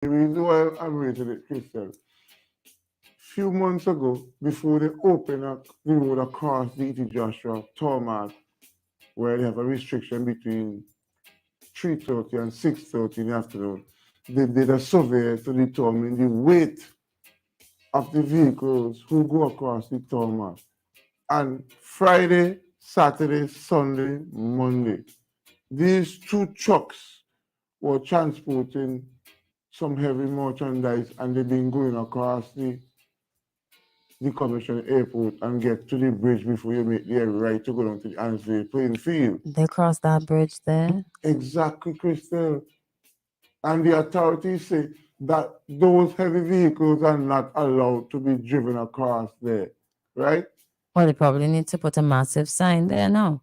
The reason why I'm rating it, Crystal, few months ago, before they open up the road across the E.T. Joshua tarmac, where they have a restriction between 3:30 and 6:30 in the afternoon, they did a survey to determine the weight of the vehicles who go across the tarmac. And Friday, Saturday, Sunday, Monday, these two trucks were transporting some heavy merchandise and they've been going across the commercial airport and get to the bridge before you make the right to go down to the Ansbury playing field. They cross that bridge there. Exactly, Crystal. And the authorities say that those heavy vehicles are not allowed to be driven across there, right? Well, they probably need to put a massive sign there now.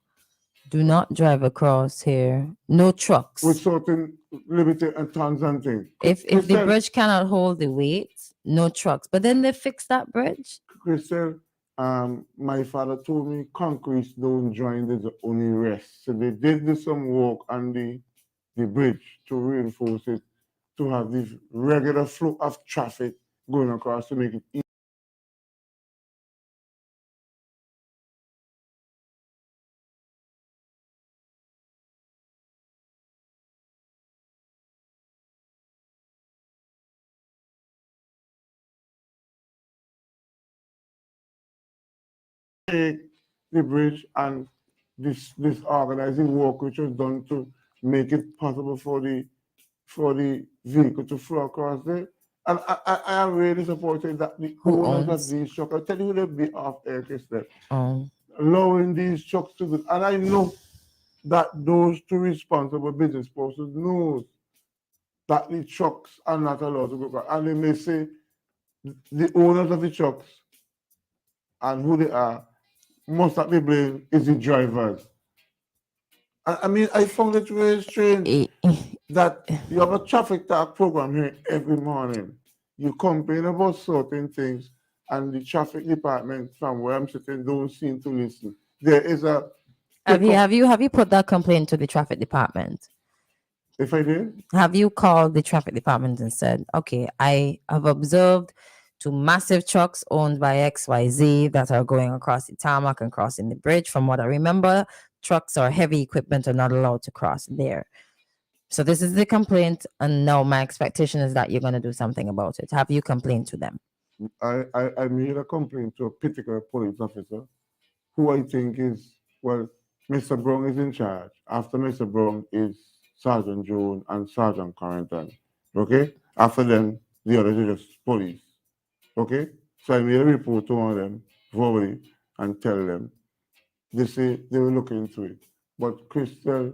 Do not drive across here. No trucks. With certain limited and tons and things. If the bridge cannot hold the weight, no trucks. But then they fix that bridge. Crystal, my father told me concrete don't join, there's only rest. So they did do some work on the bridge to reinforce it, to have this regular flow of traffic going across to make it easy. Take the bridge and this organizing work which was done to make it possible for the vehicle to flow across there. And I am really supporting that the Who owners owns? of these trucks, I'll tell you who they be off air, Crystal, Oh, allowing these trucks to do. And I know that those two responsible business persons knows that the trucks are not allowed to go across. And they may say the owners of the trucks and who they are most of the blame is the drivers. I mean, I found it very strange that you have a traffic talk program here every morning. You complain about certain things, and the traffic department from where I'm sitting don't seem to listen. There is a have you put that complaint to the traffic department? if I did, Have you called the traffic department and said, okay, I have observed two massive trucks owned by XYZ that are going across the tarmac and crossing the bridge? From what I remember, trucks or heavy equipment are not allowed to cross there. So this is the complaint, and now my expectation is that you're going to do something about it. Have you complained to them? I made a complaint to a particular police officer who I think is, well, Mr. Brown is in charge. After Mr. Brown is Sergeant Jones and Sergeant Carrington. Okay? After them, the others are just police. Okay? So I made a report to one of them verbally and tell them. They say they will look into it. But Crystal,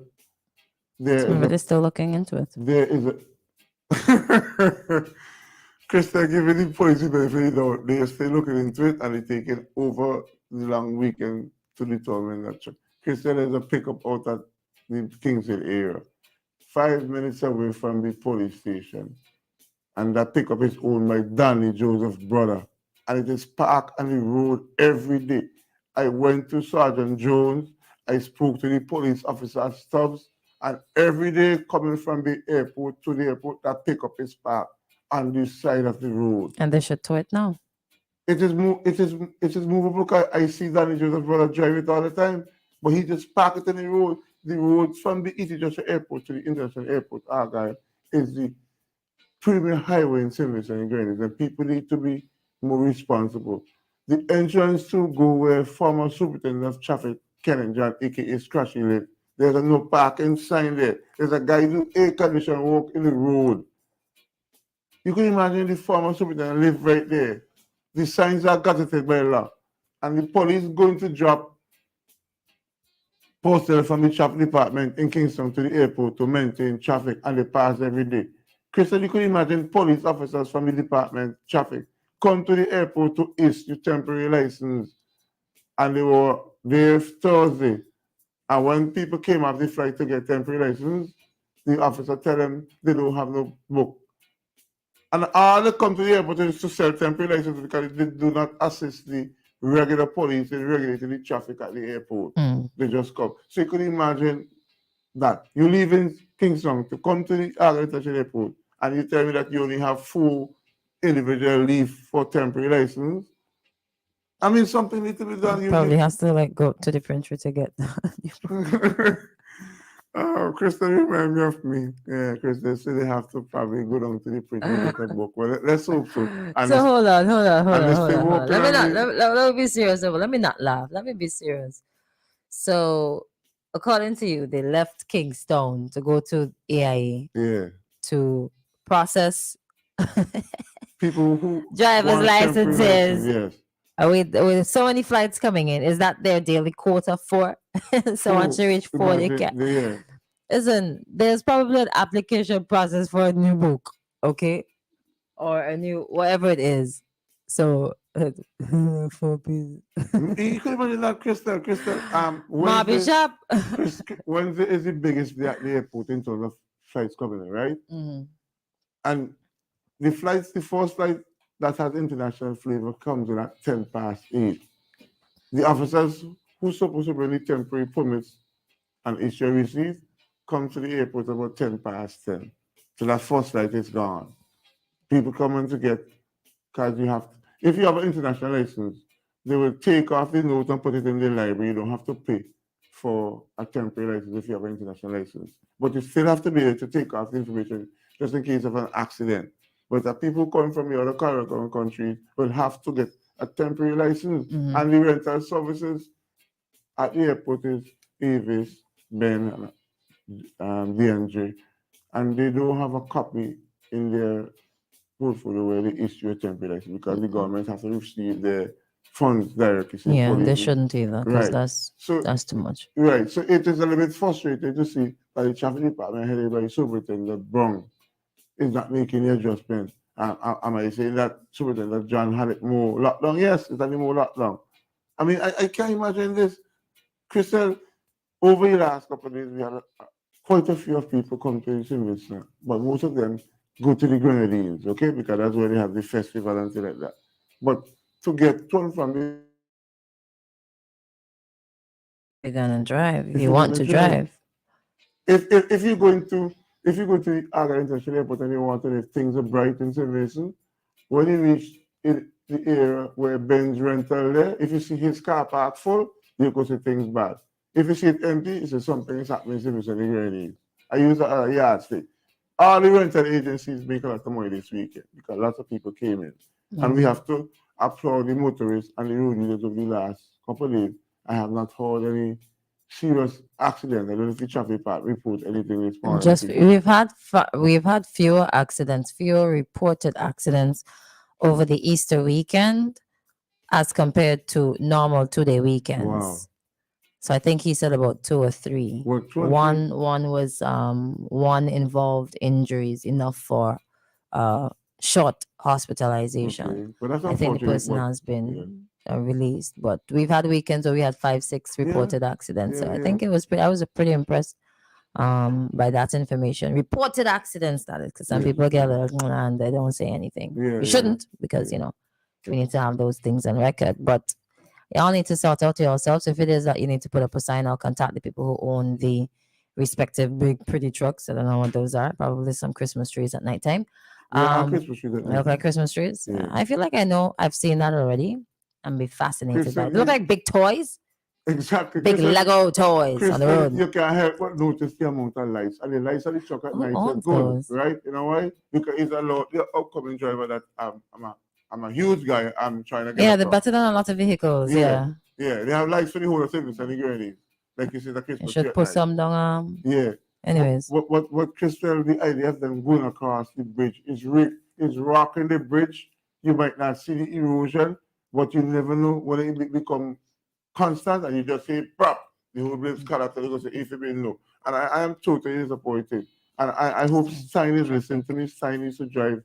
Somebody's still looking into it. there is a Crystal giving the police the benefit of the doubt. They are still looking into it and they're taking over the long weekend to determine that. Crystal is a pickup out at the Kingsley area, 5 minutes away from the police station. And that pickup is owned by Danny Joseph's brother. And it is parked on the road every day. I went to Sergeant Jones. I spoke to the police officer at Stubbs. And every day coming from the airport to the airport, that pickup is parked on this side of the road. And they should tow it now. It is movable because I see Danny Joseph's brother drive it all the time. But he just parked it on the road. The road from the E.T. Joshua Airport to the International Airport, Argyle, is the premier highway in St. Vincent and Grenadines, and people need to be more responsible. The entrance to go where former superintendent of traffic, Ken John, aka Scratchy, live, there's a no parking sign there. There's a guy doing air condition work in the road. You can imagine the former superintendent live right there. The signs are gazetted by law. And the police going to drop postal from the traffic department in Kingston to the airport to maintain traffic, and they pass every day. Crystal, you could imagine police officers from the department, traffic, come to the airport to issue temporary license. And they were there Thursday. And when people came off the flight to get temporary license, the officer tell them they don't have no book. And all they come to the airport is to sell temporary license because they do not assist the regular police in regulating the traffic at the airport. They just come. So you could imagine that you live in Kingston to come to the Argyle International Airport and you tell me that you only have 4 individual leave for temporary license. I mean, something needs to be done. Probably has to like go to the printer to get that. Oh, Crystal remind me of me. Yeah, Crystal said they have to probably go down to the printer and get a book. Well, let's hope so. And So hold on. Mr. Let me not Walker, let me be serious. Let me not laugh. Let me be serious. So, according to you, they left Kingstown to go to AIA yeah, to process people who driver's want temporary license, licenses. yes. With so many flights coming in, is that their daily quota for? So once you reach 4, they Imagine, can. yeah. Listen, there's probably an application process for a new book, okay, or a new whatever it is. So 4 pieces. You could imagine that, Crystal. Marby shop. Wednesday is the biggest day at the airport in terms of flights coming in, right? Mhm. And the first flight that has international flavor comes in at 8:10. The officers who supposed to bring the temporary permits and issue receipts come to the airport about 10:10. So that first flight is gone. People coming to get, because if you have an international license, they will take off the note and put it in the library. You don't have to pay for a temporary license if you have an international license. But you still have to be able to take off the information just in case of an accident. But the people coming from the other Caribbean countries will have to get a temporary license. Mhm. And the rental services at the airport is Avis, Ben, DNJ, and they don't have a copy in their portfolio where they issue a temporary license because the government has to receive the funds directly. So Yeah, they police- shouldn't either because Right. So that's too much. right. So it is a little bit frustrating to see that the traffic department headed by Superintendent Brown is not making the adjustment. Am I saying that Superintendent John had it more lockdown? Yes, it's any more lockdown. I mean, I can't imagine this. Crystal, over the last couple of days, we had quite a few of people come to the Sylvester, but most of them go to the Grenadines, okay, because that's where they have the festival and things like that. But to get to and from the You're gonna drive if if you you're want gonna to drive, drive. if you're going to the Agra International Airport and you want to if things are bright in Sylvester, when you reach the area where Ben's rental there, if you see his car park full, you go see things bad. If you see it empty, it's just something is happening in Sylvester the Grenadines. I use a yardstick. All the rental agencies make a lot of money this weekend because lots of people came in. And we Mhm. have to applaud the motorists and the road users of the last couple of days. I have not heard any serious accident. I don't know if the traffic part report anything this morning. Just we've had fewer accidents, fewer reported accidents over the Easter weekend as compared to normal 2-day weekends. Wow. So I think he said about 2 or 3. What, 2 or 3? One was one involved injuries enough for short hospitalization. Okay. But that's I think the unfortunate. person But has been released, but we've had weekends where we had 5, 6 Yeah. reported accidents. So Yeah, I yeah. think it was I was pretty impressed by that information. Reported accidents, that is, because some Yes. people get and they don't say anything. Yeah, You yeah. shouldn't, because Yeah. we need to have those things on record. But y'all need to sort out yourselves. If it is that you need to put up a sign or contact the people who own the respective big pretty trucks. I don't know what those are. Probably some Christmas trees at nighttime. Yeah, Christmas trees at They look night. like Christmas trees. Yeah. I feel like I know I've seen that already and be fascinated by it. They look Christmas- like big toys, Exactly. big Christmas- Lego toys on the Crystal, road. you can't help but notice the amount of lights. And the lights on the truck at Who night are owns good, those? right? You know why? Because it's a lot. The upcoming driver that I'm a huge guy. I'm trying to get Yeah, they're across. better than a lot of vehicles. Yeah. Yeah, they have lights for the whole of Sylvester and the Grenadies. Like you said, the You Christmas tree should at put night. some down. Yeah. Anyways. What Crystal, the idea of them going across the bridge is rocking the bridge. You might not see the erosion, but you never know when it become constant and you just say prop. The whole bridge cut out and you say if it be no. And I am totally disappointed. And I hope Sign listen to me. Sign needs to drive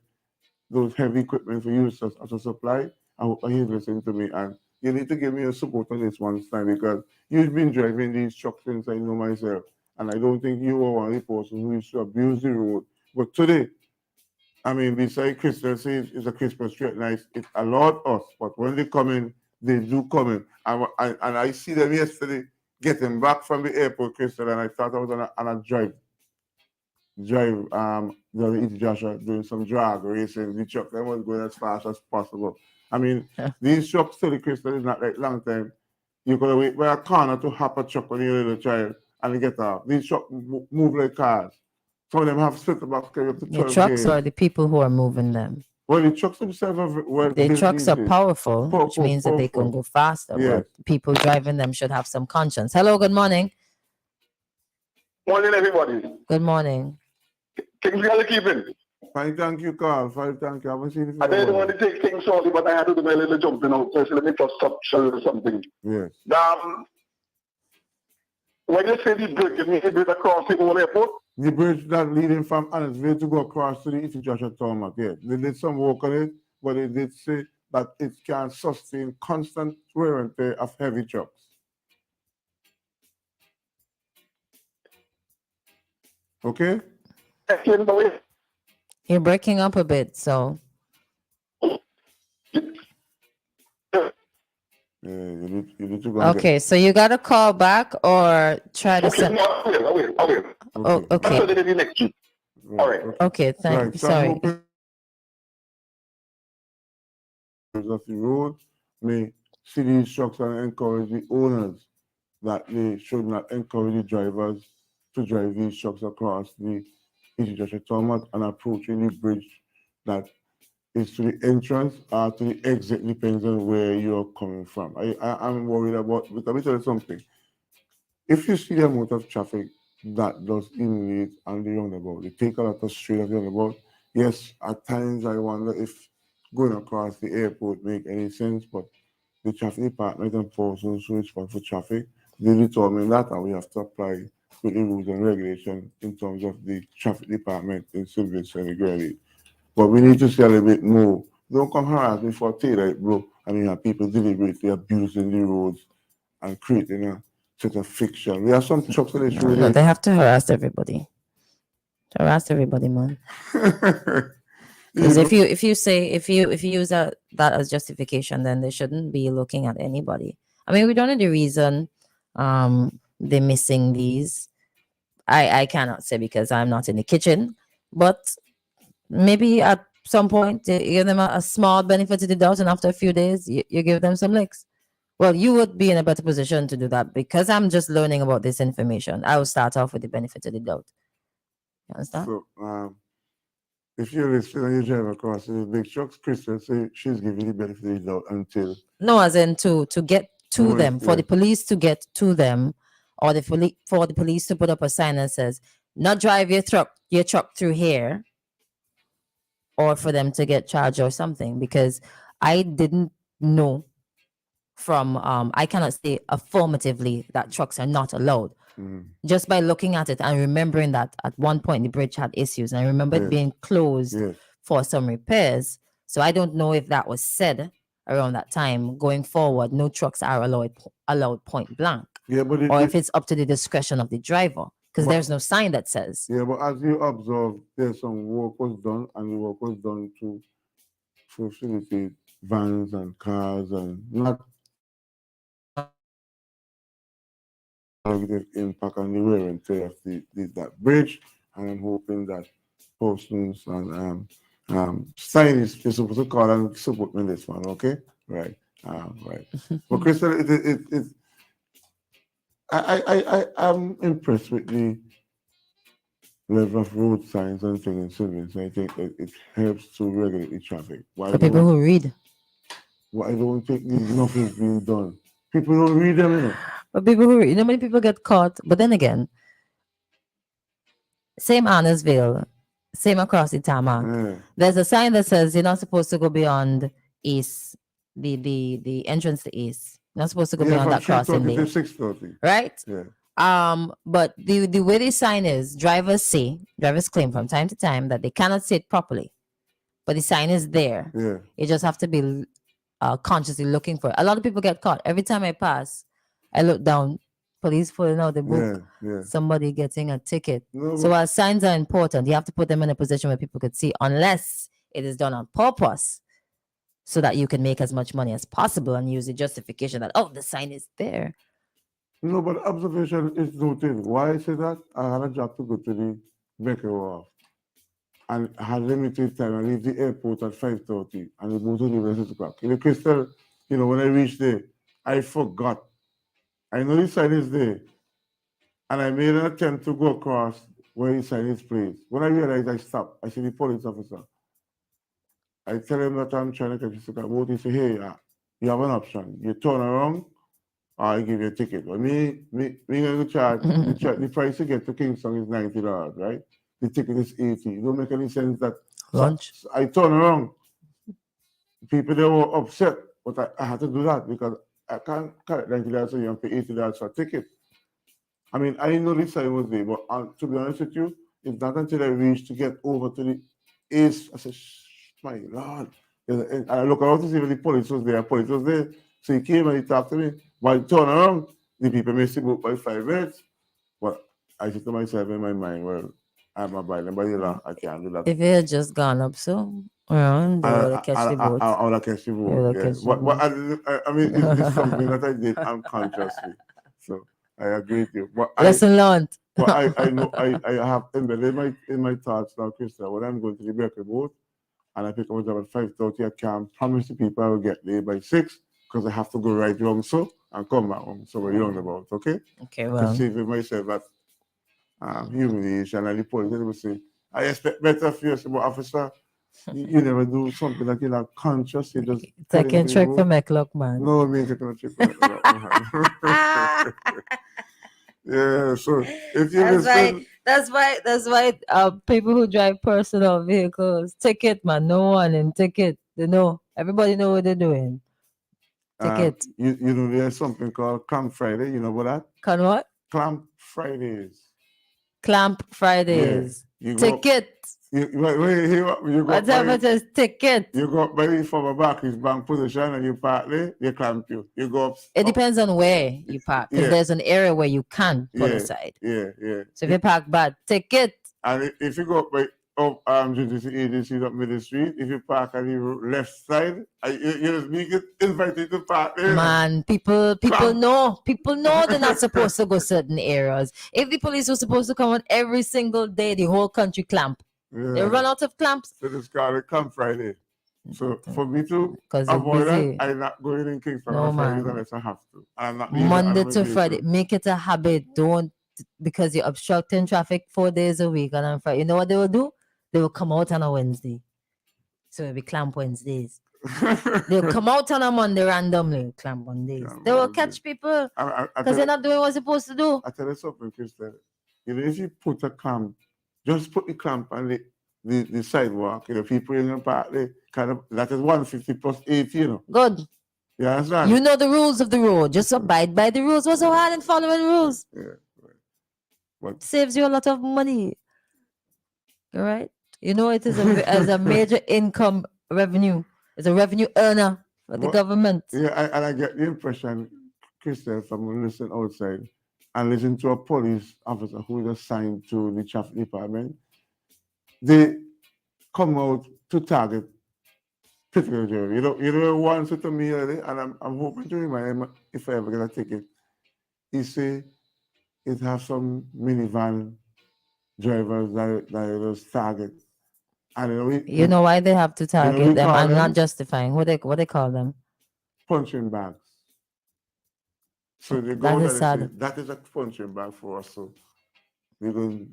those heavy equipment for use as a supply. I hope he's listening to me and you need to give me a support on this one time because you've been driving these trucks since I know myself. And I don't think you are one of the person who used to abuse the road. But today, I mean, beside Christmas it's a Christmas tree at night. It allowed us, but when they come in, they do come in. And I see them yesterday getting back from the airport, Crystal, and I thought I was on a drive. drive the other Easy Joshua doing some drag racing. The truck they was going as fast as possible. I mean, these trucks to the Crystal is not like long time. You gotta wait by a corner to hop a truck when you're a little child and you get off. These trucks move like cars. Some of them have split box carry up to The 12 trucks gauge. or the people who are moving them? Well, the trucks themselves are well The built trucks are these days. powerful, which means that they can Powerful. go faster. Yes. But people driving them should have some conscience. Hello, good morning. Morning, everybody. Good morning. Kingsley, how you keeping? Fine, thank you, Carl. Fine, thank you. I haven't seen it for I a didn't while. want to take things shortly, but I had to do my little jumping out. So let me just show you something. Yes. When you say the bridge, you mean the bridge across the whole airport? The bridge that leading from Annisville to go across to the East Joshua tarmac, yeah. They did some work on it, but they did say that it can sustain constant wear and tear of heavy trucks. Okay? You're breaking up a bit, so Yeah, you need to go. okay. So you got to call back or try to Okay, send. no, I will. Oh, I'll okay. send it in next week. Right, all right. Okay, thank Right, you. so I'm Sorry. hoping of the road may see these trucks and encourage the owners that they should not encourage the drivers to drive these trucks across the East Joshua tarmac and approaching the bridge that is to the entrance or to the exit, depends on where you're coming from. I'm worried about, because let me tell you something. If you see the amount of traffic that does emanate on the roundabout, they take a lot of straight at the roundabout. Yes, at times I wonder if going across the airport make any sense, but the traffic department and persons who respond for traffic, they determine that, and we have to apply with the rules and regulations in terms of the traffic department in Sylvester and Granite. But we need to see a little bit more. Don't come harass me for a taillight, bro. I mean, have people deliberately abusing the roads and creating a sort of fiction. We have some trucks on this No, road. they have to harass everybody. Harass everybody, man. Because if you use that as justification, then they shouldn't be looking at anybody. I mean, we don't know the reason they're missing these. I cannot say because I'm not in the kitchen, but maybe at some point you give them a small benefit to the doubt, and after a few days you give them some licks. Well, you would be in a better position to do that because I'm just learning about this information. I will start off with the benefit of the doubt. You understand? So, if you're listening and you drive across the big trucks, Crystal say she's giving the benefit of the doubt until. No, as in to get to them, for yeah. the police to get to them, or for the police to put up a sign that says, "Not drive your truck through here," or for them to get charged or something. Because I didn't know from I cannot say affirmatively that trucks are not allowed. Just by looking at it and remembering that at one point the bridge had issues, and I remember it being closed for some repairs. So I don't know if that was said around that time. Going forward, no trucks are allowed point blank. Yeah, but or if it's up to the discretion of the driver, because there's no sign that says. Yeah, but as you observe, there's some work was done, and the work was done to facilitate vans and cars and not negative impact on the wear and tear of that bridge. And I'm hoping that persons and scientists, you're supposed to call and support me this one, okay? Right. Right. But Crystal, I'm impressed with the level of road signs and things in Sylvans. I think it helps to regulate the traffic. For people who read. Why don't think enough is being done? People don't read them, you know. But people who read, many people get caught. But then again, same Annisville, same across the tarmac. There's a sign that says you're not supposed to go beyond east, the entrance to east. You're not supposed to go beyond that crossing there. 6:30. Right? Yeah. But the way the sign is, drivers claim from time to time that they cannot see it properly. But the sign is there. Yeah. You just have to be consciously looking for it. A lot of people get caught. Every time I pass, I look down, police pulling out the book, somebody getting a ticket. So while signs are important, you have to put them in a position where people could see, unless it is done on purpose so that you can make as much money as possible and use the justification that, oh, the sign is there. No, but observation is noted. Why I say that? I had a job to go to the Becker off. And had limited time. I leave the airport at 5:30 and we go to the 6 o'clock. In the Crystal, when I reached there, I forgot. I know the sign is there. And I made an attempt to go across where the sign is placed. When I realized, I stopped. I see the police officer. I tell him that I'm trying to catch a boat. He say, hey, you have an option. You turn around or I give you a ticket. But me going to charge, the price to get to Kingston is $90, right? The ticket is $80. It don't make any sense that Lunch. So I turn around. People they were upset, but I had to do that because I can't collect $90 so you have to pay $80 for a ticket. I mean, I know this sign was there, but to be honest with you, it's not until I reached to get over to the Ace. I said, my Lord. And I look around to see if the police was there. Police was there. So he came and he talked to me. But I turned around, the people missed the boat by 5 minutes. But I said to myself in my mind, well, I'm a by nobody law. I can't do that. If it had just gone up so around, they would have catch the boat. I would have catch the boat. Yeah. But I mean, it's something that I did unconsciously. So I agree with you. But Lesson learned. But I know I have embedded in my thoughts now, Crystal, when I'm going to the Becker boat and I pick up a job at 5:30, I can't promise the people I will get there by 6 because I have to go right wrong so and come back home. So we're roundabout, okay? Okay, well. To save myself that humiliation and the police, they will say, I expect better of you, but officer, you never do something that you're not conscious. You just take a trick for McLuck, man. No, I mean taking a trick for McLuck, man. Yeah, so if you that's why people who drive personal vehicles ticket, man. No one in ticket. They know, everybody know what they're doing. Ticket. You know there's something called Clamp Friday. You know about that? Can what? Clamp Fridays. Clamp Fridays. Yeah. Ticket. Whatever it is, ticket. You go up by from a back, his bank position, and you park there, they clamp you. You go up. It depends on where you park. Because there's an area where you can't pull aside. Yeah. So if you park bad, ticket. And if you go up by judicial agencies up Middle Street, if you park on the left side, you just get invited to park there. Man, people know they're not supposed to go certain areas. If the police were supposed to come out every single day, the whole country clamp. Yeah. They run out of clamps. So it's called a Clamp Friday. So for me to avoid that, I'm not going in Kingston on Fridays unless I have to. I'm not Monday to Friday. Make it a habit. Don't, because you're obstructing traffic 4 days a week and on Friday. You know what they will do? They will come out on a Wednesday. So it'll be Clamp Wednesdays. They'll come out on a Monday randomly, Clamp Mondays. They will catch people because they're not doing what they're supposed to do. I tell you something, Crystal. If you put a clamp, just put the clamp on the sidewalk, people in the park, they kind of, that is 150 plus 80, Good. You understand? You know the rules of the road. Just abide by the rules. What's so hard in following rules? Yeah. But saves you a lot of money. All right? You know, it is as a major income revenue. It's a revenue earner for the government. Yeah, and I get the impression, Crystal, from listening outside and listen to a police officer who is assigned to the traffic department, they come out to target particular jury. You know, one said to me earlier, and I'm hoping to remind him if I ever get a ticket. He say it has some minivan drivers that just target. And you know why they have to target them? I'm not justifying. What they call them? Punching bags. So they go that is a punching bag for us. So we're going to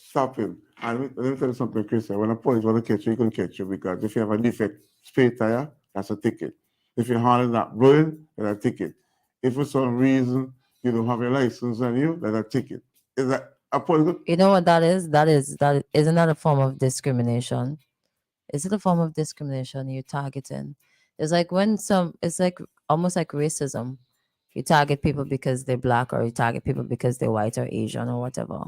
stop him. And let me tell you something, Christian. When a police want to catch you, he can catch you because if you have a defect spare tire, that's a ticket. If your horn is not blowing, that's a ticket. If for some reason you don't have your license on you, that's a ticket. Is that a police? You know what that is? Isn't that a form of discrimination? Is it a form of discrimination you're targeting? It's like it's like almost like racism. You target people because they're black, or you target people because they're white or Asian or whatever.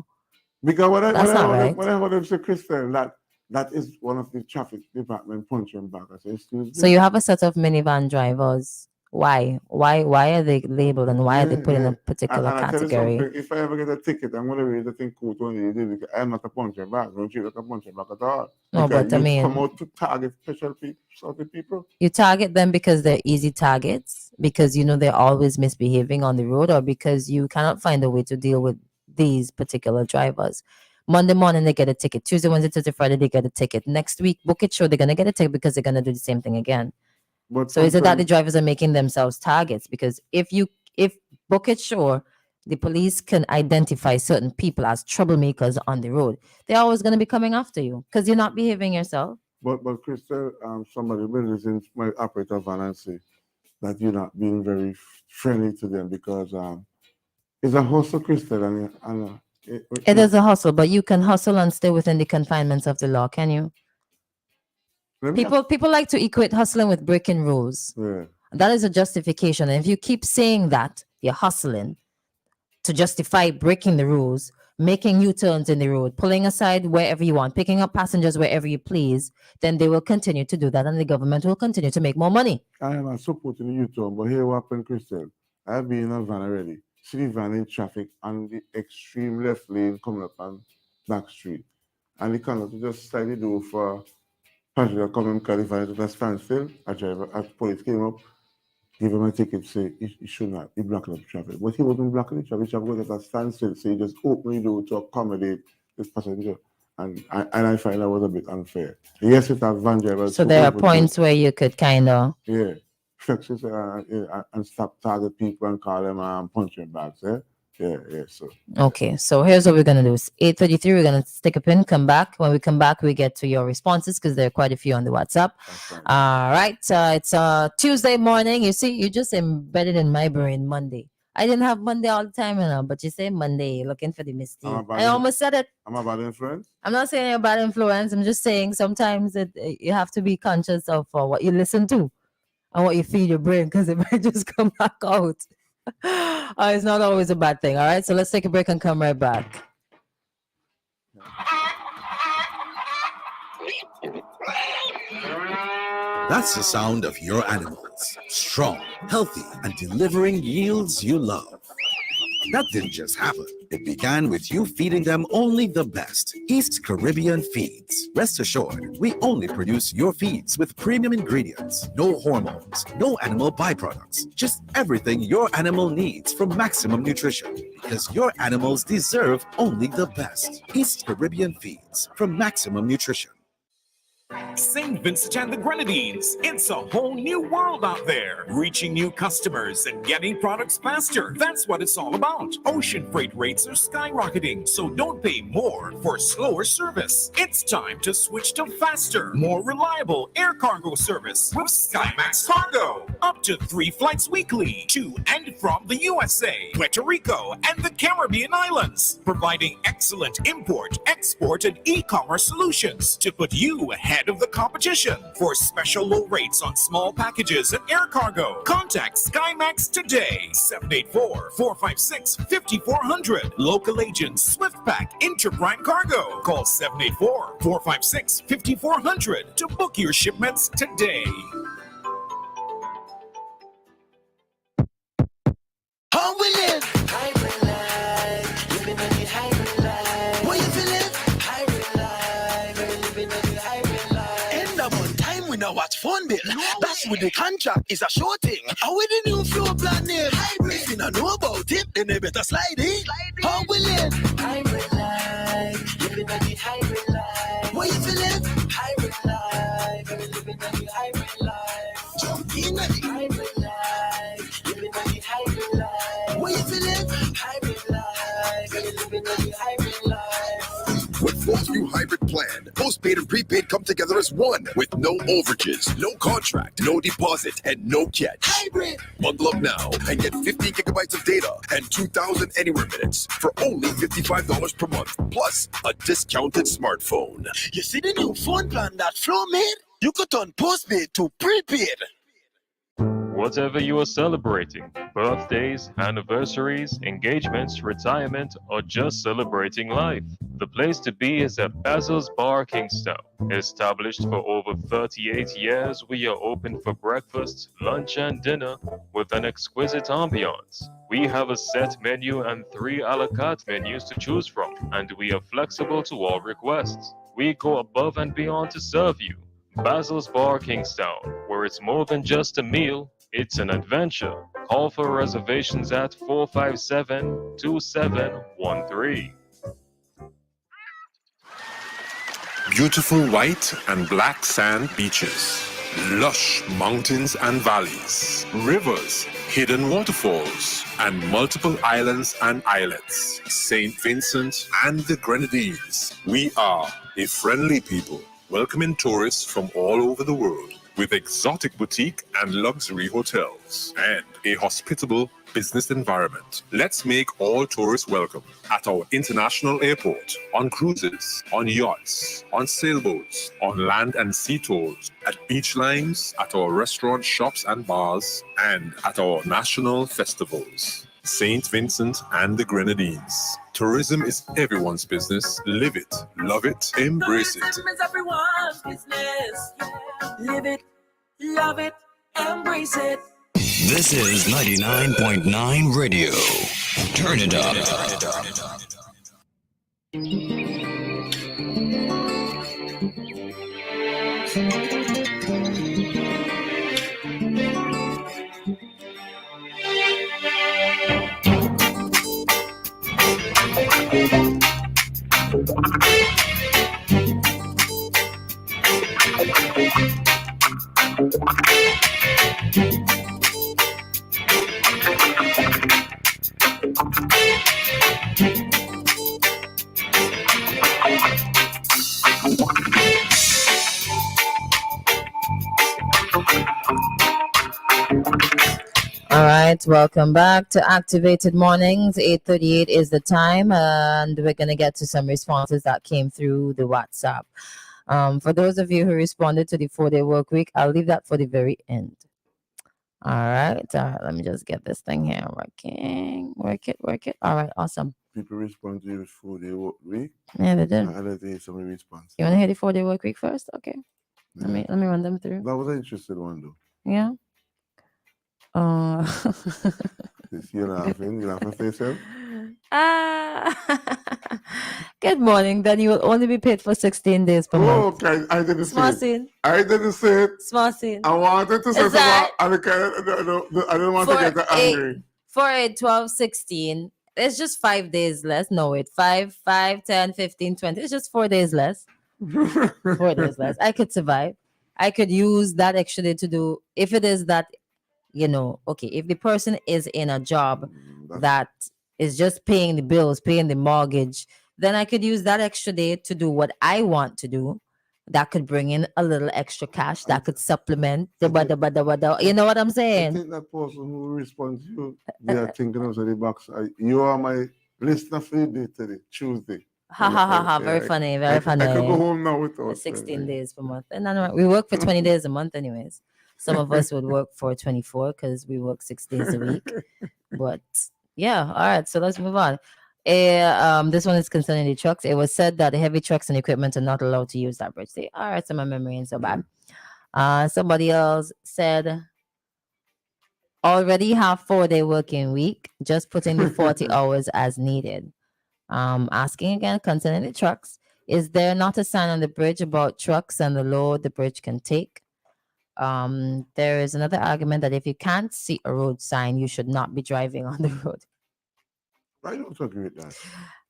Because what I heard him say, Crystal, that is one of the traffic department punching back. I say, excuse me. So you have a set of minivan drivers. Why? Why are they labeled and why are they put in a particular category? If I ever get a ticket, I'm going to read the thing cool because I'm not a punching bag. Don't treat like a punching bag at all. No, because but I mean, come out to target special people. You target them because they're easy targets, because you know they're always misbehaving on the road, or because you cannot find a way to deal with these particular drivers. Monday morning they get a ticket. Tuesday, Wednesday, Thursday, Friday they get a ticket. Next week, book it show, they're gonna get a ticket because they're gonna do the same thing again. But So is it that the sometimes, drivers are making themselves targets? Because if book it sure, the police can identify certain people as troublemakers on the road, they're always going to be coming after you because you're not behaving yourself. but Crystal, somebody will listen to my operator van and say that you're not being very friendly to them because it's a hustle, Crystal, and It is a hustle, but you can hustle and stay within the confinements of the law, can you? let me ask- People like to equate hustling with breaking rules. yeah. That is a justification. And if you keep saying that you're hustling to justify breaking the rules, making U-turns in the road, pulling aside wherever you want, picking up passengers wherever you please, then they will continue to do that and the government will continue to make more money. I am a supporting the U-turn, but here what happened, Crystal? I've been in a van already. See the van in traffic on the extreme left lane coming up on back street. And the conductor just slightly do for passenger coming because the van is at a standstill. A police came up, gave him a ticket, say he should not be blocking up traffic. But he wasn't blocking the traffic, he was at a standstill, so he just opened the door to accommodate this passenger. And I find that was a bit unfair. Yes, it's a van driver. So there are points where you could kind of fix it and stop target people and call them punching bags. So okay. So here's what we're gonna do. It's 8:33. We're gonna stick a pin. Come back. When we come back, we get to your responses because there are quite a few on the WhatsApp. All right. It's Tuesday morning. You see, you just embedded in my brain Monday. I didn't have Monday all the time, but you say Monday, looking for the mistake. I almost said it. I'm a bad influence. I'm not saying you're a bad influence. I'm just saying sometimes you have to be conscious of what you listen to and what you feed your brain because it might just come back out. It's not always a bad thing. All right. So let's take a break and come right back. That's the sound of your animals. Strong, healthy, and delivering yields you love. That didn't just happen. It began with you feeding them only the best. East Caribbean Feeds. Rest assured, we only produce your feeds with premium ingredients. No hormones, no animal byproducts. Just everything your animal needs for maximum nutrition. Because your animals deserve only the best. East Caribbean Feeds from Maximum Nutrition. St. Vincent and the Grenadines. It's a whole new world out there. Reaching new customers and getting products faster. That's what it's all about. Ocean freight rates are skyrocketing, so don't pay more for slower service. It's time to switch to faster, more reliable air cargo service with SkyMax Cargo. Up to 3 flights weekly to and from the USA, Puerto Rico, and the Caribbean islands. Providing excellent import, export, and e-commerce solutions to put you ahead of the competition. For special low rates on small packages and air cargo, contact SkyMax today. 784-456-5400. Local agents SwiftPack Interprime Cargo. Call 784-456-5400 to book your shipments today. How we live? Hybrid life. Living on the hybrid life. What you feeling? Hybrid life. Living on the hybrid life. End up on time we now watch phone bill. That's with the contract is a sure thing. How with the new floor plan name? Hybrid. If you don't know about it, then they better slide in. How we live? Hybrid life. Living on the hybrid life. What you feeling? Hybrid life. Living on the hybrid life. Jump in at the hybrid life. Living on the hybrid life. What you feeling? Hybrid life. Living on the hybrid life. With Flo's new hybrid plan, postpaid and prepaid come together as one with no overages, no contract, no deposit, and no catch. Hybrid. Bundle up now and get 50 gigabytes of data and 2,000 anywhere minutes for only $55 per month, plus a discounted smartphone. You see the new phone plan that Flo made? You could turn postpaid to prepaid. Whatever you are celebrating, birthdays, anniversaries, engagements, retirement, or just celebrating life, the place to be is at Basil's Bar Kingstown. Established for over 38 years, we are open for breakfast, lunch, and dinner with an exquisite ambiance. We have a set menu and 3 a la carte menus to choose from, and we are flexible to all requests. We go above and beyond to serve you. Basil's Bar Kingstown, where it's more than just a meal, it's an adventure. Call for reservations at 457-2713. beautiful white and black sand beaches, lush mountains and valleys, rivers, hidden waterfalls, and multiple islands and islets. St. Vincent and the Grenadines. We are a friendly people, welcoming tourists from all over the world, with exotic boutique and luxury hotels, and a hospitable business environment. Let's make all tourists welcome at our international airport, on cruises, on yachts, on sailboats, on land and sea tours, at beach lines, at our restaurants, shops and bars, and at our national festivals. St. Vincent and the Grenadines. Tourism is everyone's business. Live it, love it, embrace it. Tourism is everyone's business. Live it, love it, embrace it. This is 99.9 Radio. Turn it up. All right, welcome back to Activated Mornings. 8:38 is the time, and we're going to get to some responses that came through the WhatsApp. For those of you who responded to the 4-day work week, I'll leave that for the very end. All right, let me just get this thing here working. Work it. All right, awesome. People respond to your 4-day work week. Yeah, they did. I don't think some response. You want to hear the 4-day work week first? Okay. Let me run them through. That was an interesting one, though. Yeah. You're laughing for yourself? Good morning. Then you will only be paid for 16 days per month. Okay, I didn't say Small it. scene. I didn't say it. Small scene. I wanted to say something. that- I don't want to get angry. For a 12, 16, it's just 5 days less. No, wait. 5, 10, 15, 20. It's just 4 days less. 4 days less. I could survive. I could use that extra day to do, if it is that, okay, if the person is in a job that is just paying the bills, paying the mortgage, then I could use that extra day to do what I want to do. That could bring in a little extra cash. That could supplement the you know what I'm I saying? think that person who responds to you, they are thinking outside the box. You are my listener for the day today, Tuesday. Ha ha ha ha. Very funny. Very funny. I could go home now without 16 days per month. And we work for 20 days a month anyways. Some of us would work for 24 because we work 6 days a week. But yeah, all right. So let's move on. This one is concerning the trucks. It was said that the heavy trucks and equipment are not allowed to use that bridge. See, all right, so my memory ain't so bad. Somebody else said already have 4-day working week. Just put in the 40 hours as needed. Asking again concerning the trucks. Is there not a sign on the bridge about trucks and the load the bridge can take? There is another argument that if you can't see a road sign, you should not be driving on the road. I don't agree with that.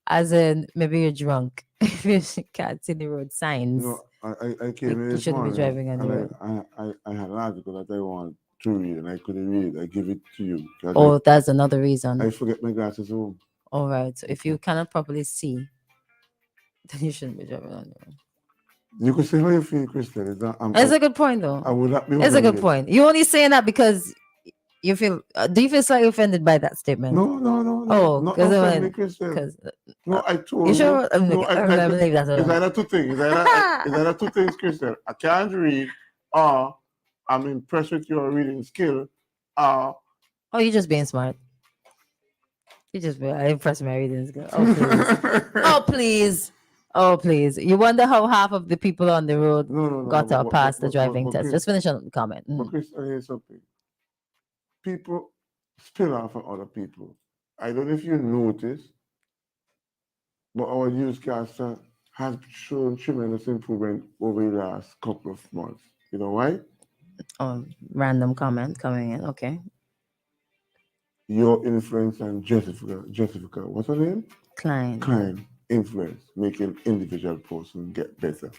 As in, maybe you're drunk if you can't see the road signs. No, I came in You this shouldn't be morning driving on the road. and I had an article that I want to read and I couldn't read it. I give it to you. 'Cause Oh, that's another reason. I forget my glasses home. All right. So if you cannot properly see, then you shouldn't be driving on the road. You could say how you feel, Christian. It's a good point, though. I would not be. It's a good point. You're only saying that because you feel. Do you feel slightly offended by that statement? No. Oh, not because offend me, Christian. No, I told you sure? No, I believe that. It's either two things. It's either two things, Christian. I can't read, or I'm impressed with your reading skill, or Oh, you're just being smart. You just be impressed with my reading skill. Oh, please. Oh, please. Oh, please. You wonder how half of the people on the road got to pass the driving test. Just finish on the comment. But Chris, I hear something. People spill off on other people. I don't know if you noticed, but our newscaster has shown tremendous improvement over the last couple of months. You know why? Oh, random comment coming in. Okay. Your influence and Jessica, what's her name? Klein. Influence, making individual person get better.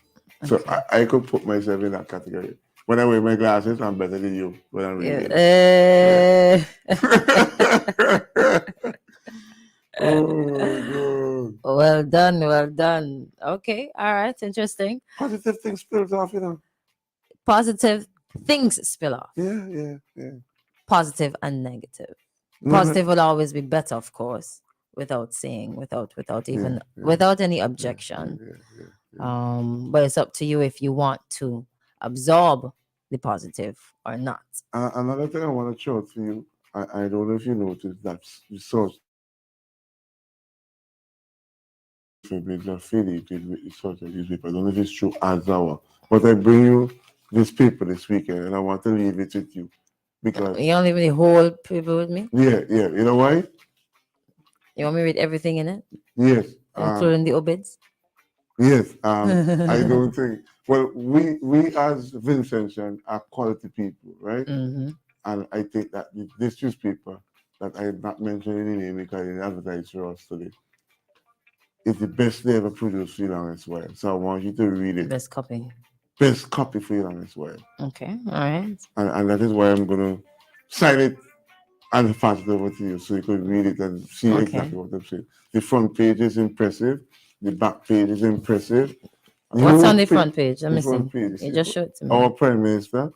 So Okay. I could put myself in that category. When I wear my glasses, I'm better than you when I'm reading. Oh, God. Well done, well done. Okay, all right, interesting. Positive things spills off, you know. Positive things spill off. Yeah. Positive and negative. No, Positive will always be better, of course, without saying, without even without any objection. But it's up to you if you want to absorb the positive or not. Another thing I want to show to you, I don't know if you noticed that the source is affiliated with the source of newspaper. I don't know if it's true as our, but I bring you this paper this weekend and I want to leave it with you because You don't leave the whole paper with me? yeah. You know why? You want me to read everything in it? Yes. Including the obits? Yes. I don't think. Well, we as Vincentian are quality people, right? Mm-hmm. And I think that this newspaper that I am not mentioning any name because it advertised for us today is the best they ever produced for you on this way. So I want you to read it. Best copy. Best copy for you on this way. Okay, all right. And that is why I'm gonna sign it and pass it over to you so you can read it and see exactly what I'm saying. The front page is impressive. The back page is impressive. What's on the front page? Let me see. Page, You just showed it to me. Our Prime Minister.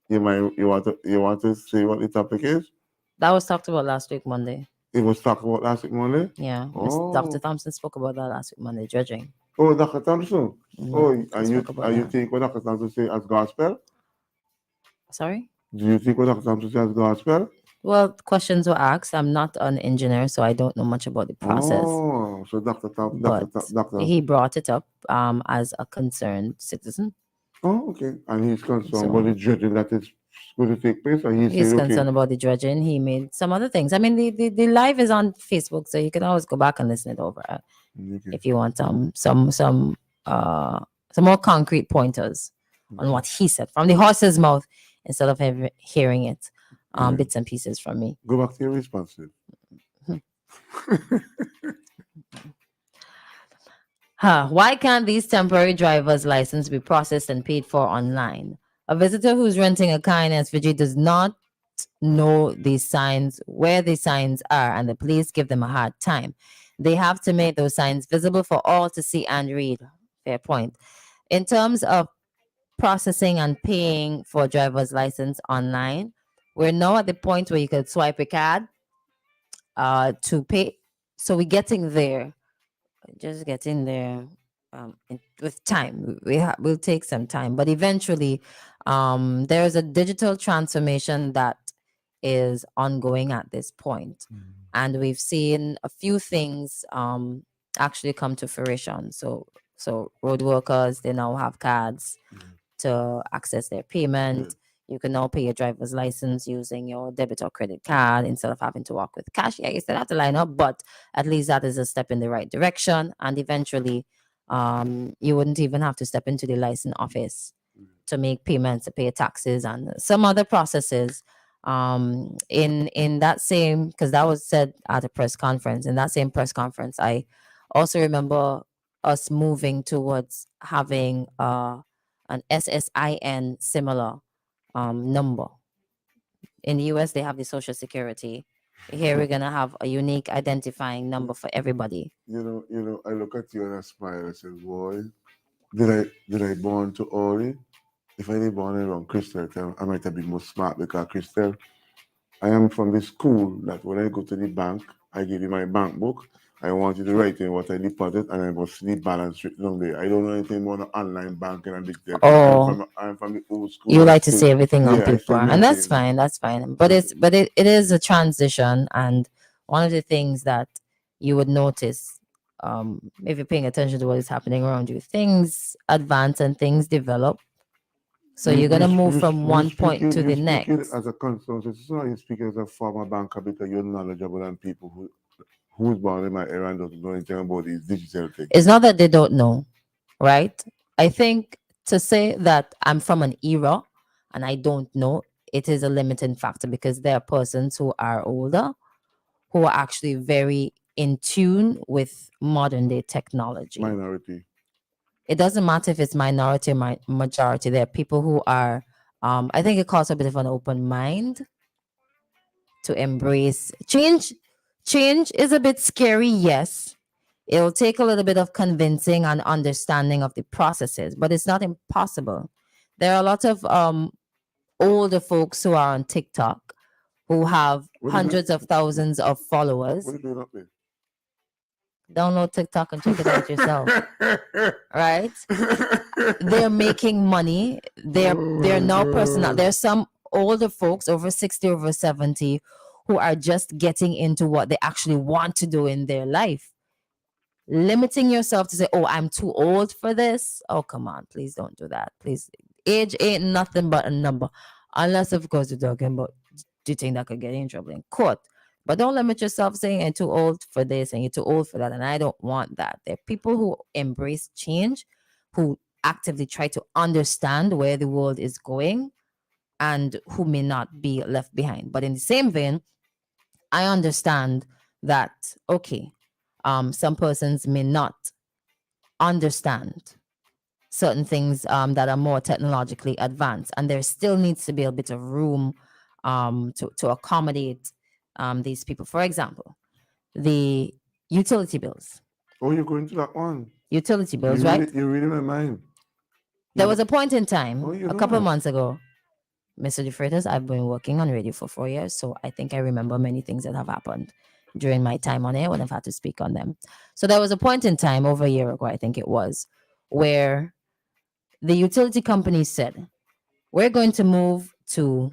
You want to see what the topic is? That was talked about last week Monday. It was talked about last week Monday? Yeah. Dr. Thompson spoke about that last week Monday, judging. Oh, Dr. Thompson. Mhm. Oh, He you think what Dr. Thompson say as gospel? Sorry? Do you think what Dr. Thompson say as gospel? Well, questions were asked. I'm not an engineer, so I don't know much about the process. Oh, so Dr. He brought it up as a concerned citizen. Oh, okay. And he's concerned about the dredging that is going to take place, or he's concerned about the dredging. He made some other things. I mean, the live is on Facebook, so you can always go back and listen it over if you want some more concrete pointers on what he said from the horse's mouth instead of hearing it bits and pieces from me. Go back to your responses. Why can't these temporary driver's license be processed and paid for online? A visitor who's renting a car in SVG does not know these signs, where the signs are, and the police give them a hard time. They have to make those signs visible for all to see and read. Fair point. In terms of processing and paying for a driver's license online, we're now at the point where you can swipe a card to pay. So we're getting there. Just getting there with time. We'll take some time, but eventually there's a digital transformation that is ongoing at this point. And we've seen a few things actually come to fruition. So road workers, they now have cards to access their payment. You can now pay your driver's license using your debit or credit card instead of having to walk with cash. Yeah, you still have to line up, but at least that is a step in the right direction. And eventually, you wouldn't even have to step into the license office to make payments, to pay taxes, and some other processes. In that same, because that was said at a press conference. In that same press conference, I also remember us moving towards having an SSIN similar number. In the US, they have the Social Security. Here, we're gonna have a unique identifying number for everybody. You know, I look at you and I smile. I say, "Boy, did I born too early? If I didn't born around Christal, I might have been more smart because Christal, I am from the school that when I go to the bank, I give you my bank book. I want you to write in what I deposit and I will see the balance written on there. I don't know anything more than online banking and big tech. I'm from the old school. You like to see everything on paper, and that's fine. That's fine. But it is a transition, and one of the things that you would notice, if you're paying attention to what is happening around you, things advance and things develop. So you're gonna move from one point to the next. As a consultant, it's not you speaking as a former banker because you're knowledgeable than people who's born in my era and doesn't know anything about these digital things. It's not that they don't know, right? I think to say that I'm from an era and I don't know, it is a limiting factor because there are persons who are older who are actually very in tune with modern day technology. Minority. it doesn't matter if it's minority or majority. There are people who are, I think it calls a bit of an open mind to embrace change. Change is a bit scary, yes. It'll take a little bit of convincing and understanding of the processes, but it's not impossible. There are a lot of older folks who are on TikTok who have hundreds of thousands of followers. What are you doing up there? Download TikTok and check it out yourself. Right? They're making money. They're now personal. There's some older folks over 60, over 70 who are just getting into what they actually want to do in their life. Limiting yourself to say, oh, I'm too old for this. Oh, come on. Please don't do that. Please. Age ain't nothing but a number. Unless, of course, you're talking about do you think that could get you in trouble in court. But don't limit yourself saying you're too old for this and you're too old for that. And I don't want that. There are people who embrace change, who actively try to understand where the world is going and who may not be left behind. But in the same vein, I understand that, okay, some persons may not understand certain things that are more technologically advanced. And there still needs to be a bit of room to accommodate these people. For example, the utility bills. Oh, you're going to that one. Utility bills, right? You're reading my mind. There was a point in time, a couple of months. months ago, Mr. DeFreitas, I've been working on radio for 4 years, so I think I remember many things that have happened during my time on air when I've had to speak on them. So there was a point in time over a year ago, I think it was, where the utility company said, we're going to move to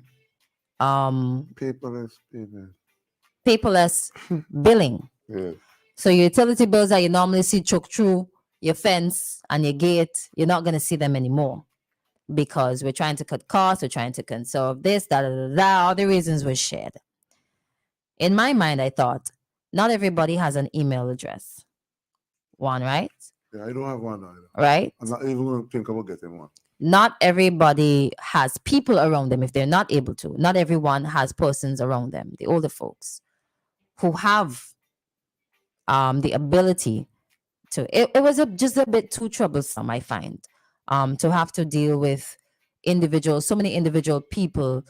paperless payment. Paperless billing. Yeah. So your utility bills that you normally see choke through your fence and your gate, you're not going to see them anymore because we're trying to cut costs, we're trying to conserve this, all the reasons were shared. In my mind, I thought, not everybody has an email address. One, right? Yeah, I don't have one either. Right? I'm not even going to think about getting one. Not everybody has people around them if they're not able to. Not everyone has persons around them, the older folks, who have the ability to. It was just a bit too troublesome, I find, to have to deal with individuals. So many individual people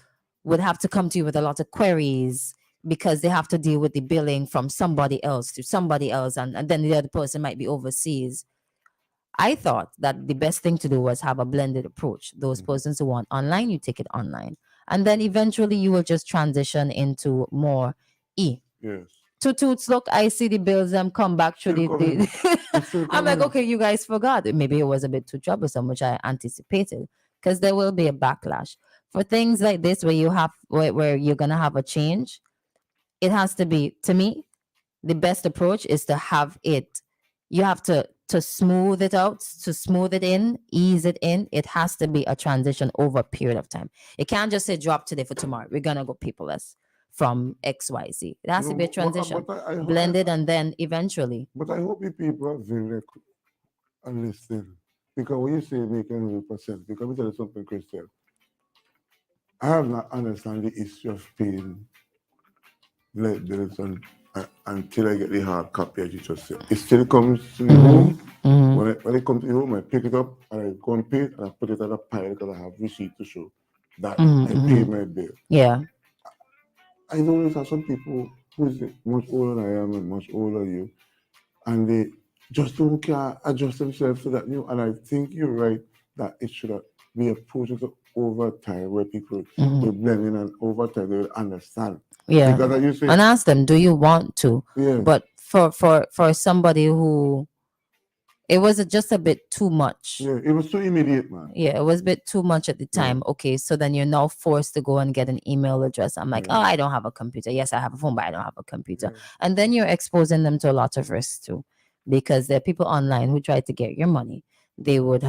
would have to come to you with a lot of queries because they have to deal with the billing from somebody else to somebody else, and then the other person might be overseas. I thought that the best thing to do was have a blended approach. Those persons who want online, you take it online. And then eventually you will just transition into more e. Yes. Toots, look, I see the bills come back through the I'm like, okay, you guys forgot. Maybe it was a bit too troublesome, which I anticipated, because there will be a backlash. For things like this where you're gonna have a change, it has to be, to me, the best approach is to have it. You have to smooth it out, to smooth it in, ease it in. It has to be a transition over a period of time. It can't just say drop today for tomorrow. We're going to go paperless from XYZ. It has to be a transition, blended, and then eventually. But I hope the people are very and listening. Because when you say making 100%, because let me tell you something, Christal. I have not understand the issue of paying late bills until I get the hard copy, as you just said. It still comes to the home. When it comes to the home, I pick it up and I go and pay it and I put it on a pile because I have receipt to show that I pay my bill. Yeah. I notice that some people who is much older than I am and much older than you, and they just don't care, adjust themselves to that new. And I think you're right that it should be a process over time where people will blend in, and over time they will understand. Yeah. Because you say, and ask them, do you want to? Yeah. But for somebody who, it was just a bit too much. Yeah, it was too immediate, man. Yeah, it was a bit too much at the time. Yeah. Okay, so then you're now forced to go and get an email address. I'm like, oh, I don't have a computer. Yes, I have a phone, but I don't have a computer. Yeah. And then you're exposing them to a lot of risks too, because there are people online who try to get your money. They would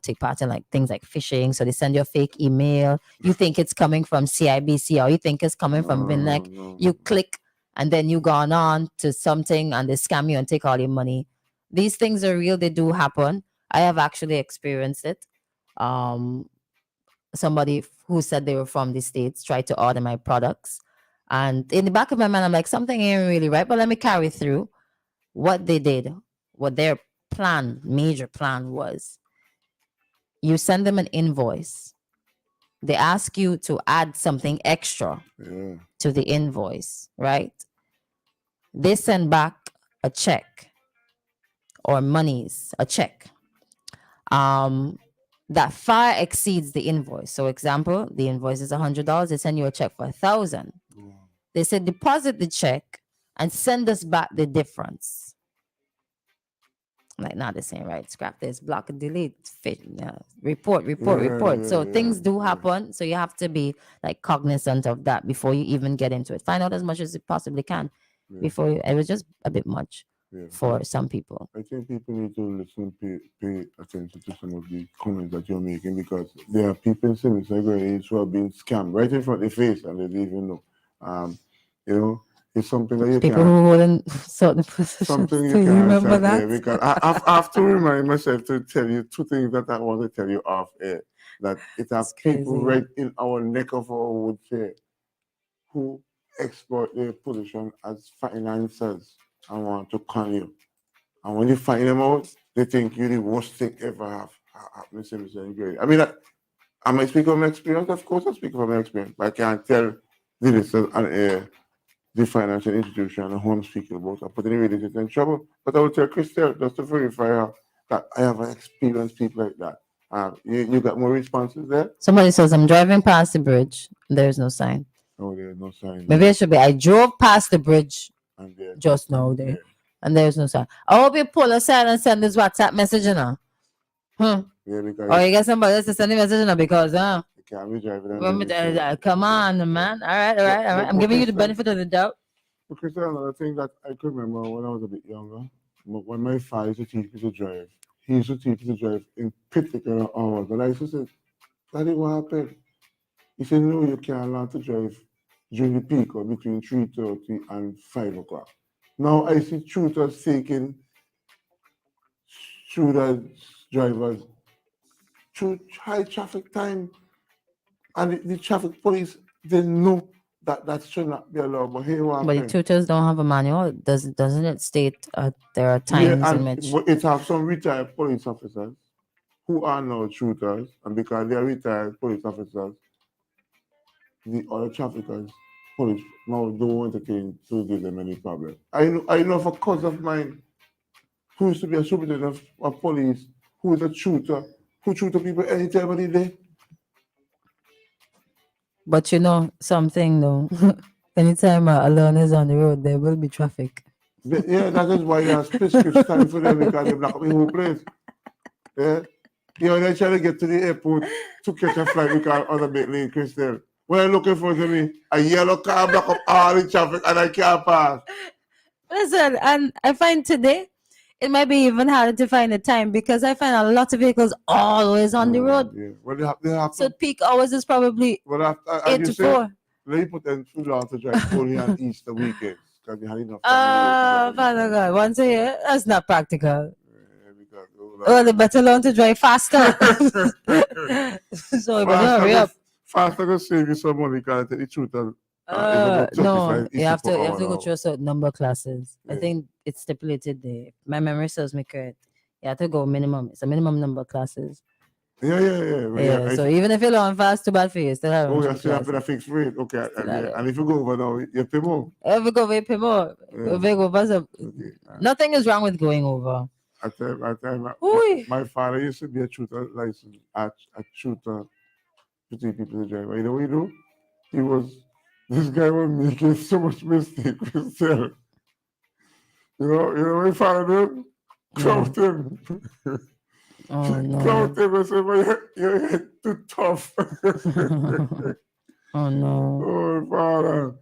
take part in like things like phishing. So they send you a fake email. You think it's coming from CIBC or you think it's coming from Vinlec. You click and then you gone on to something and they scam you and take all your money. These things are real. They do happen. I have actually experienced it. Somebody who said they were from the States tried to order my products. And in the back of my mind, I'm like, something ain't really right, but let me carry through. What they did, what their major plan was you send them an invoice. They ask you to add something extra to the invoice, right? They send back a check or monies, a check that far exceeds the invoice. So, example, the invoice is $100. They send you a check for 1,000. They said deposit the check and send us back the difference. Like, not the same, right? Scrap this, block and delete, report. So things do happen. So you have to be like cognizant of that before you even get into it. Find out as much as you possibly can before you. It was just a bit much for some people. I think people need to listen, pay attention to some of the comments that you're making, because there are people in Simmons who are being scammed right in front of their face and they don't even know. You know, it's something that you People can't. who wouldn't sort the positions. Something you Do you can't remember accept, that? because I have to remind myself to tell you two things that I want to tell you off air. That it has people crazy. right in our neck of our wood here who exploit their position as financiers and want to con you. And when you find them out, they think you're the worst thing ever happened to me. I mean, am I speaking from experience? Of course, I speak from experience. But I can't tell the listeners and the financial institution and who I'm speaking about. I put any relationship in trouble. But I will tell Christal, just to verify her, that I have experienced people like that. You got more responses there? Somebody says, I'm driving past the bridge. There's no sign. Oh, there's no sign. Maybe it should be, I drove past the bridge And there's just now there. And there's no sign. I hope you pull aside and send this WhatsApp message, you know. Yeah, because Or you get somebody else to send a message, you know, because, you can't be driving. come on, man. All right. I'm giving you the benefit of the doubt. Because another thing that I could remember when I was a bit younger, when my father used to teach me to drive, he used to teach me to drive in particular hours. And I used to say, Daddy, what happened? He said, no, you can't learn to drive during the peak or between 3:30 and 5 o'clock. Now I see tutors taking drivers through high traffic time, and the traffic police, they know that should not be allowed. But here, But the tutors don't have a manual. Doesn't it state there are times in which but it has some retired police officers who are now tutors, and because they are retired police officers, the other traffickers, police now don't entertain to give them any problem. I know of a cousin of mine who used to be a superintendent of police, who is a tutor, who tutor people any time of the day. But you know something though. Anytime a learner is on the road, there will be traffic. Yeah, that is why there's prescription time for them, because they block up the whole place. Yeah. You know, they try to get to the airport to catch a flight because other bit lane, Christal. When I look in front of me, a yellow car block up all the traffic and I can't pass. Listen, and I find today it might be even harder to find the time because I find a lot of vehicles always on the road. Yeah. Well, they have So peak hours is probably 8 to 4. They put them too long to drive only on Easter weekends because they had enough Oh, time. Father God, once a year, that's not practical. Because, Oh, they better learn to drive faster. So you better hurry up. Faster to save you some money because the tutor. No, you have to go through a certain number of classes. I think it's stipulated there. My memory serves me correct. You have to go minimum. It's a minimum number of classes. Yeah. So even if you learn fast, too bad for you. Still have you have a fixed rate. Okay. And if you go over now, you pay more. If you go over, you pay more. If you go over, nothing is wrong with going over. I tell my father used to be a tutor license, a tutor to teach people to drive. You know what he do? This guy was making so much mistake with himself. You know what my father do? Clout him. Oh no. Clout him and say, well, you're too tough. Oh no. Oh, father.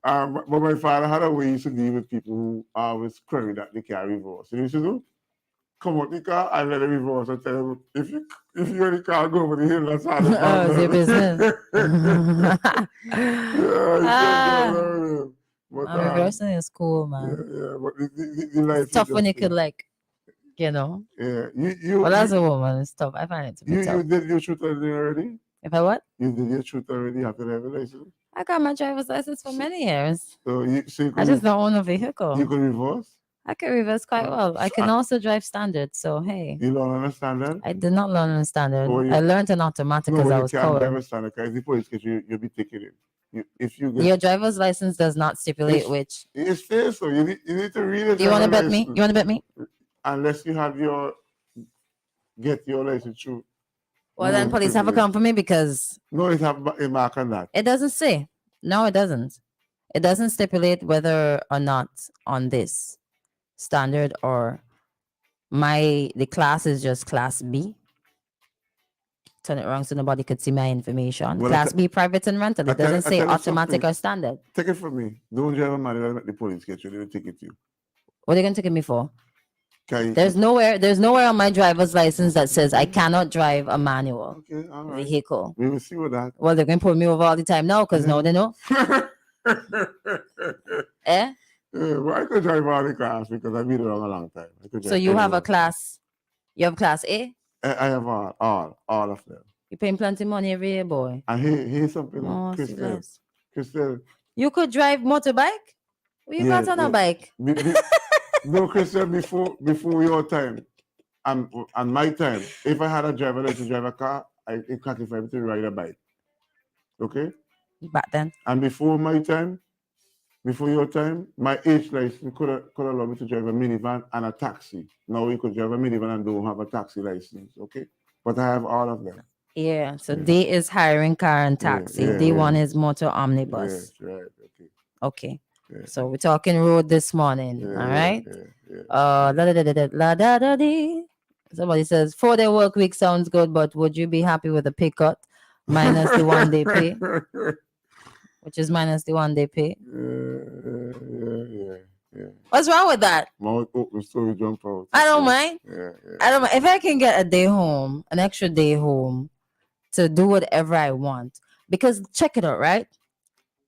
And but my father had a way he used to deal with people who always query that they can't reverse. You know what you do? Come out the car and let them reverse and tell them, if you in the car, go over the hill, that's how it's your business. Reversing is cool, man. Yeah, but the life it's tough when you could, like, you know. Yeah, well, as a woman, it's tough. I find it to be tough. You did your shoot already? If I what? You did your shoot already? Have you driver's license? I got my driver's license for many years. So you I just don't own a vehicle. You could reverse? I can reverse quite well. I can also drive standard. So hey, You don't understand that? I did not learn on standard. Oh, I learned an automatic No, because I you was can't drive colored. a standard car. If the police get you, you'll be ticketed. If you get Your driver's license does not stipulate which. it says so. You need to read it. Do you want to bet me? You want to bet me? Unless you have get your license through. Well, then police have a come for me because No, it have a mark on that. it doesn't say. No, it doesn't. It doesn't stipulate whether or not on this standard or the class is just class B. Turn it wrong so nobody could see my information. Well, Class B, private and rental. It doesn't say automatic or standard. Take it from me. Don't drive a manual and let the police get you. They will ticket you. What are they going to ticket me for? Okay. There's nowhere on my driver's license that says I cannot drive a manual vehicle. We will see what that. Well, they're going to pull me over all the time now because now they know. Eh? Well, I could drive all the cars because I've been around a long time. So you have a class. You have class A? I have all of them. You're paying plenty of money every year, boy. And here's something, Oh, Christal. You could drive motorbike? Well, you got on a bike. No, Christal, before your time and my time, if I had a driver license to drive a car, it classify me to ride a bike. Okay? Back then. And before my time, before your time, my H license could allow me to drive a minivan and a taxi. Now you could drive a minivan and don't have a taxi license, okay? But I have all of them. Yeah, so D is hiring car and taxi. D1 is motor omnibus. Yes, right, okay. Okay. Yeah. So we're talking road this morning, all right? Somebody says 4-day work week sounds good, but would you be happy with a pay cut minus the 1 day pay? Which is minus the 1 day pay. Yeah. What's wrong with that? Story jump out. I don't mind. I don't mind. If I can get a day home, an extra day home to do whatever I want. Because check it out, right?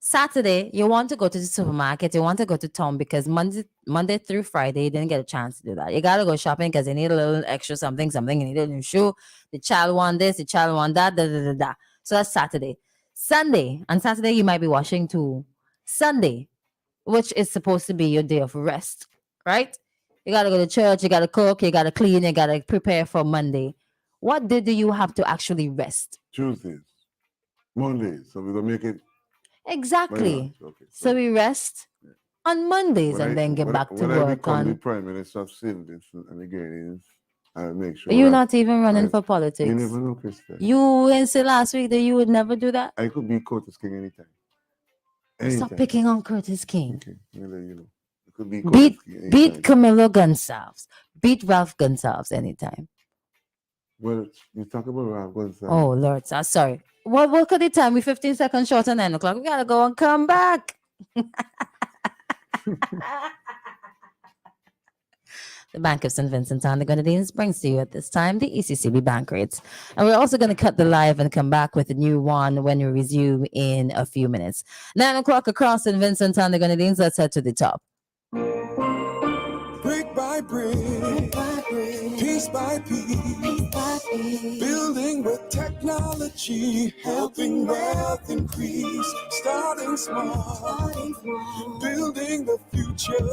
Saturday, you want to go to the supermarket, you want to go to town because Monday through Friday, you didn't get a chance to do that. You got to go shopping because you need a little extra something, you need a new shoe. The child want this, the child want that, da. So that's Saturday. Sunday, and Saturday you might be washing too. Sunday, which is supposed to be your day of rest, right? You got to go to church, you got to cook, you got to clean, you got to prepare for Monday. What day do you have to actually rest? Tuesdays, Mondays. So we're going to make it. Exactly. Okay, so we rest on Mondays and then get back to work I become on. the Prime Minister of Sylvan and again, I'll make sure. You're not even running for politics. You never know, Christal. You didn't say last week that you would never do that? I could be Curtis King anytime. Stop picking on Curtis King. Okay, you know. It could be Curtis King beat Camilo Gonsalves. Beat Ralph Gonsalves anytime. Well, you talk about Ralph Gonsalves. Oh, Lord. Sorry. What look at the time? We're 15 seconds short of 9 o'clock. We got to go and come back. The Bank of St. Vincent and the Grenadines brings to you at this time the ECCB bank rates. And we're also going to cut the live and come back with a new one when we resume in a few minutes. 9 o'clock across St. Vincent and the Grenadines. Let's head to the top. Brick by brick, piece by piece, building with technology, helping wealth increase, starting small, building the future.